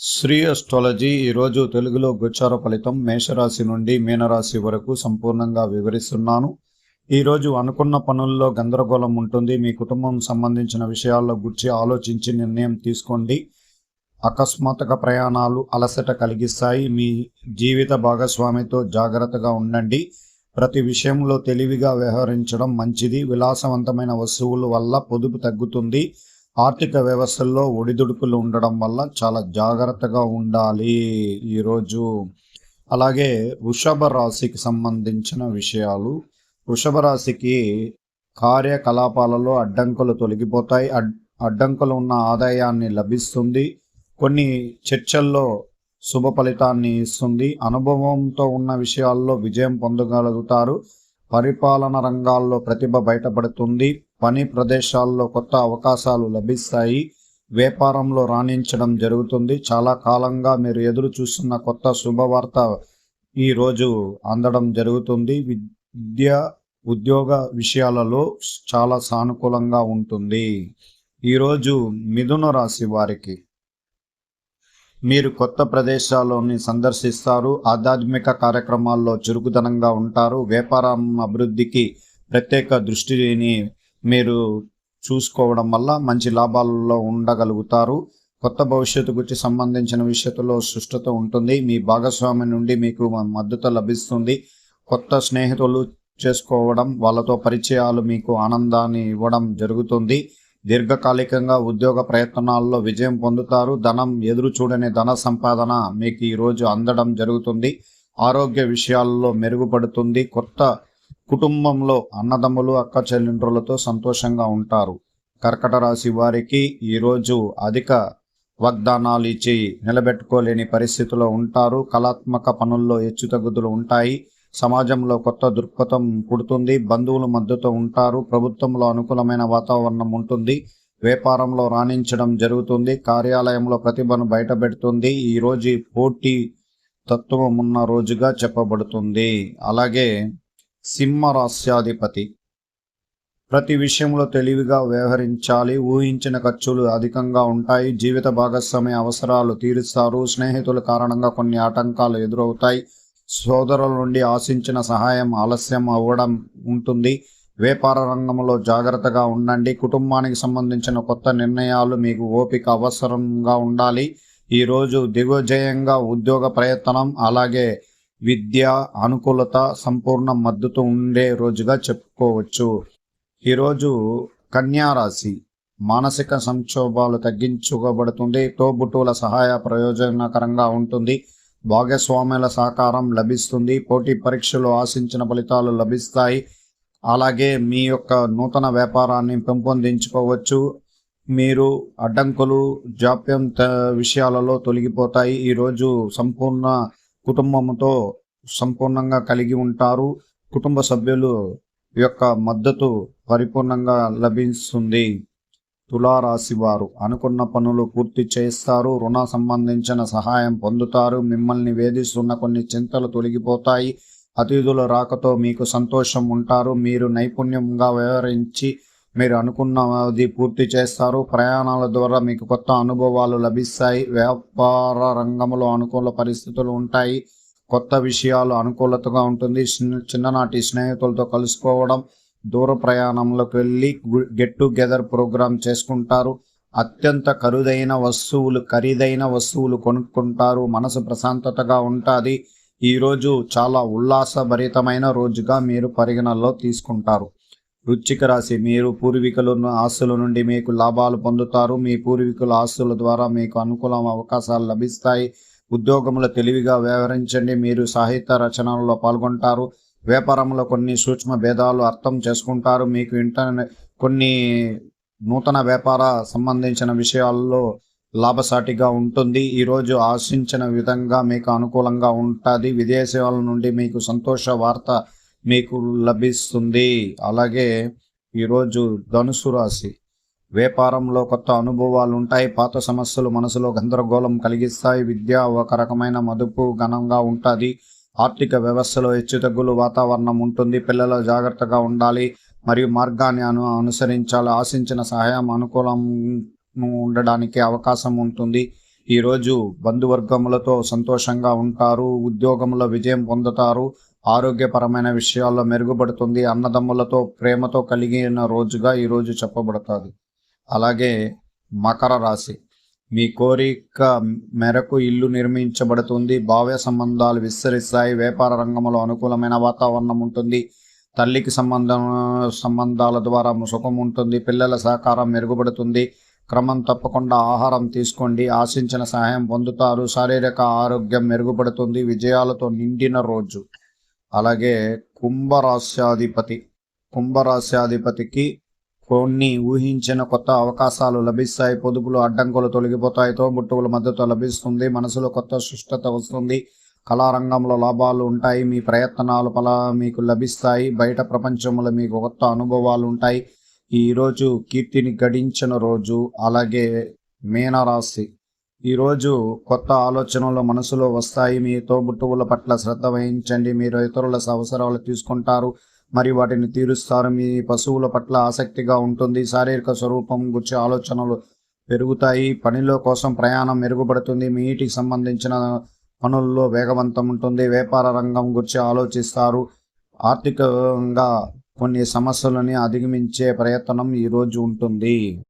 Shri astrology ఈరోజు తెలుగులో గోచార ఫలితం మేషరాశి నుండి మీనరాశి వరకు సంపూర్ణంగా వివరిస్తున్నాను. ఈరోజు అనుకున్న పనుల్లో గందరగోళం ఉంటుంది. మీ కుటుంబం సంబంధించిన విషయాల్లో గురించి ఆలోచించి నిర్ణయం తీసుకోండి. అకస్మాత్తుగా ప్రయాణాలు అలసట కలిగిస్తాయి. మీ జీవిత భాగస్వామితో జాగ్రత్తగా ఉండండి. ప్రతి విషయంలో తెలివిగా వ్యవహరించడం మంచిది. విలాసవంతమైన వస్తువుల వల్ల పొదుపు తగ్గుతుంది. ఆర్థిక వ్యవస్థల్లో ఒడిదుడుకులు ఉండడం వల్ల చాలా జాగ్రత్తగా ఉండాలి ఈరోజు. అలాగే వృషభ రాశికి సంబంధించిన విషయాలు. వృషభ రాశికి కార్యకలాపాలలో అడ్డంకులు తొలగిపోతాయి. అడ్డంకులు ఉన్న ఆదాయాన్ని లభిస్తుంది. కొన్ని చర్చల్లో శుభ ఫలితాన్ని ఇస్తుంది. అనుభవంతో ఉన్న విషయాల్లో విజయం పొందగలుగుతారు. పరిపాలన రంగాల్లో ప్రతిభ బయటపడుతుంది. పని ప్రదేశాల్లో కొత్త అవకాశాలు లభిస్తాయి. వ్యాపారంలో రాణించడం జరుగుతుంది. చాలా కాలంగా మీరు ఎదురు చూస్తున్న కొత్త శుభవార్త ఈరోజు అందడం జరుగుతుంది. విద్య ఉద్యోగ విషయాలలో చాలా సానుకూలంగా ఉంటుంది. ఈరోజు మిథున రాశి వారికి మీరు కొత్త ప్రదేశాలని సందర్శిస్తారు. ఆధ్యాత్మిక కార్యక్రమాల్లో చురుకుదనంగా ఉంటారు. వ్యాపారం అభివృద్ధికి ప్రత్యేక దృష్టిని మీరు చూసుకోవడం వల్ల మంచి లాభాలలో ఉండగలుగుతారు. కొత్త భవిష్యత్తు గురించి సంబంధించిన విషయంలో సుష్టత ఉంటుంది. మీ భాగస్వామి నుండి మీకు మద్దతు లభిస్తుంది. కొత్త స్నేహితులు చేసుకోవడం, వాళ్ళతో పరిచయాలు మీకు ఆనందాన్ని ఇవ్వడం జరుగుతుంది. దీర్ఘకాలికంగా ఉద్యోగ ప్రయత్నాల్లో విజయం పొందుతారు. ధనం ఎదురు చూడని ధన సంపాదన మీకు ఈరోజు అందడం జరుగుతుంది. ఆరోగ్య విషయాల్లో మెరుగుపడుతుంది. కొత్త కుటుంబంలో అన్నదమ్ములు అక్క చెల్లెండ్రులతో సంతోషంగా ఉంటారు. కర్కట రాశి వారికి ఈరోజు అధిక వాగ్దానాలు ఇచ్చి నిలబెట్టుకోలేని పరిస్థితిలో ఉంటారు. కళాత్మక పనుల్లో హెచ్చుతగ్గులు ఉంటాయి. సమాజంలో కొత్త దృక్పథం పుడుతుంది. బంధువుల మద్దతు ఉంటారు. ప్రభుత్వంలో అనుకూలమైన వాతావరణం ఉంటుంది. వ్యాపారంలో రాణించడం జరుగుతుంది. కార్యాలయంలో ప్రతిభను బయటపెడుతుంది. ఈరోజు పోటీ తత్వం ఉన్న రోజుగా చెప్పబడుతుంది. అలాగే సింహరాశ్యాధిపతి ప్రతి విషయంలో తెలివిగా వ్యవహరించాలి. ఊహించిన ఖర్చులు అధికంగా ఉంటాయి. జీవిత భాగస్వామి అవసరాలు తీరుస్తారు. స్నేహితుల కారణంగా కొన్ని ఆటంకాలు ఎదురవుతాయి. సోదరుల నుండి ఆశించిన సహాయం ఆలస్యం అవ్వడం ఉంటుంది. వ్యాపార రంగంలో జాగ్రత్తగా ఉండండి. కుటుంబానికి సంబంధించిన కొత్త నిర్ణయాలు మీకు ఓపిక అవసరంగా ఉండాలి. ఈరోజు దిగ్విజయంగా ఉద్యోగ ప్రయత్నం అలాగే విద్య అనుకూలత సంపూర్ణ మద్దతు ఉండే రోజుగా చెప్పుకోవచ్చు. ఈరోజు కన్యా రాశి మానసిక సంక్షోభాలు తగ్గించుకోబడుతుంది. తోబుట్టువుల సహాయ ప్రయోజనకరంగా ఉంటుంది. భాగస్వామ్యాల సహకారం లభిస్తుంది. పోటీ పరీక్షలు ఆశించిన ఫలితాలు లభిస్తాయి. అలాగే మీ యొక్క నూతన వ్యాపారాన్ని పెంపొందించుకోవచ్చు. మీరు అడ్డంకులు జాప్యం విషయాలలో తొలగిపోతాయి. ఈరోజు సంపూర్ణ కుటుంబంతో సంపూర్ణంగా కలిగి ఉంటారు. కుటుంబ సభ్యులు యొక్క మద్దతు పరిపూర్ణంగా లభిస్తుంది. తులారాశి వారు అనుకున్న పనులు పూర్తి చేస్తారు. రుణ సంబంధించిన సహాయం పొందుతారు. మిమ్మల్ని వేధిస్తున్న కొన్ని చింతలు తొలగిపోతాయి. అతిథుల రాకతో మీకు సంతోషం ఉంటారు. మీరు నైపుణ్యంగా వ్యవహరించి మీరు అనుకున్నది పూర్తి చేస్తారు. ప్రయాణాల ద్వారా మీకు కొత్త అనుభవాలు లభిస్తాయి. వ్యాపార రంగంలో అనుకూల పరిస్థితులు ఉంటాయి. కొత్త విషయాలు అనుకూలతగా ఉంటుంది. చిన్ననాటి స్నేహితులతో కలుసుకోవడం, దూర ప్రయాణంలోకి వెళ్ళి గెట్ టుగెదర్ ప్రోగ్రామ్ చేసుకుంటారు. అత్యంత ఖరీదైన వస్తువులు కొనుక్కుంటారు. మనసు ప్రశాంతతగా ఉంటుంది. ఈరోజు చాలా ఉల్లాసభరితమైన రోజుగా మీరు పరిగణనలో తీసుకుంటారు. వృశ్చిక రాశి మీరు పూర్వీకుల ఆస్తుల నుండి మీకు లాభాలు పొందుతారు. మీ పూర్వీకుల ఆస్తుల ద్వారా మీకు అనుకూల అవకాశాలు లభిస్తాయి. ఉద్యోగంలో తెలివిగా వ్యవహరించండి. మీరు సాహిత్య రచనల్లో పాల్గొంటారు. వ్యాపారంలో కొన్ని సూక్ష్మ భేదాలు అర్థం చేసుకుంటారు. మీకు కొన్ని నూతన వ్యాపార సంబంధించిన విషయాల్లో లాభసాటిగా ఉంటుంది. ఈరోజు ఆశించిన విధంగా మీకు అనుకూలంగా ఉంటుంది. విదేశాల నుండి మీకు సంతోష వార్త మీకు లభిస్తుంది. అలాగే ఈరోజు ధనుసు రాశి వ్యాపారంలో కొత్త అనుభవాలు ఉంటాయి. పాత సమస్యలు మనసులో గందరగోళం కలిగిస్తాయి. విద్య ఒక రకమైన మదుపు ఘనంగా ఉంటుంది. ఆర్థిక వ్యవస్థలో హెచ్చుతగ్గులు వాతావరణం ఉంటుంది. పిల్లలు జాగ్రత్తగా ఉండాలి మరియు మార్గాన్ని అనుసరించాలి. ఆశించిన సహాయం అనుకూలం ఉండడానికి అవకాశం ఉంటుంది. ఈరోజు బంధువర్గములతో సంతోషంగా ఉంటారు. ఉద్యోగంలో విజయం పొందుతారు. ఆరోగ్యపరమైన విషయాల్లో మెరుగుపడుతుంది. అన్నదమ్ములతో ప్రేమతో కలిగిన రోజుగా ఈరోజు చెప్పబడుతుంది. అలాగే మకర రాశి, మీ కోరిక మేరకు ఇల్లు నిర్మించబడుతుంది. భావ్య సంబంధాలు విస్తరిస్తాయి. వ్యాపార రంగంలో అనుకూలమైన వాతావరణం ఉంటుంది. తల్లికి సంబంధాల ద్వారా సుఖం ఉంటుంది. పిల్లల సహకారం మెరుగుపడుతుంది. క్రమం తప్పకుండా ఆహారం తీసుకోండి. ఆశించిన సహాయం పొందుతారు. శారీరక ఆరోగ్యం మెరుగుపడుతుంది. విజయాలతో నిండిన రోజు. అలాగే కుంభరాశ్యాధిపతికి కొన్ని ఊహించిన కొత్త అవకాశాలు లభిస్తాయి. పొదుపులు అడ్డంకులు తొలగిపోతాయి. తోబుట్టువుల మద్దతు లభిస్తుంది. మనసులో కొత్త సుష్టత వస్తుంది. కళారంగంలో లాభాలు ఉంటాయి. మీ ప్రయత్నాలు మీకు లభిస్తాయి. బయట ప్రపంచంలో మీకు కొత్త అనుభవాలు ఉంటాయి. ఈరోజు కీర్తిని గడించిన రోజు. అలాగే మీనరాశి, ఈరోజు కొత్త ఆలోచనలు మనసులో వస్తాయి. మీ తోబుట్టువుల పట్ల శ్రద్ధ వహించండి. మీరు ఇతరుల అవసరాలు తీసుకుంటారు మరియు వాటిని తీరుస్తారు. మీ పశువుల పట్ల ఆసక్తిగా ఉంటుంది. శారీరక స్వరూపం గురించి ఆలోచనలు పెరుగుతాయి. పనిలో కోసం ప్రయాణం మెరుగుపడుతుంది. మీ ఇంటికి సంబంధించిన పనుల్లో వేగవంతం ఉంటుంది. వ్యాపార రంగం గురించి ఆలోచిస్తారు. ఆర్థికంగా కొన్ని సమస్యలని అధిగమించే ప్రయత్నం ఈరోజు ఉంటుంది.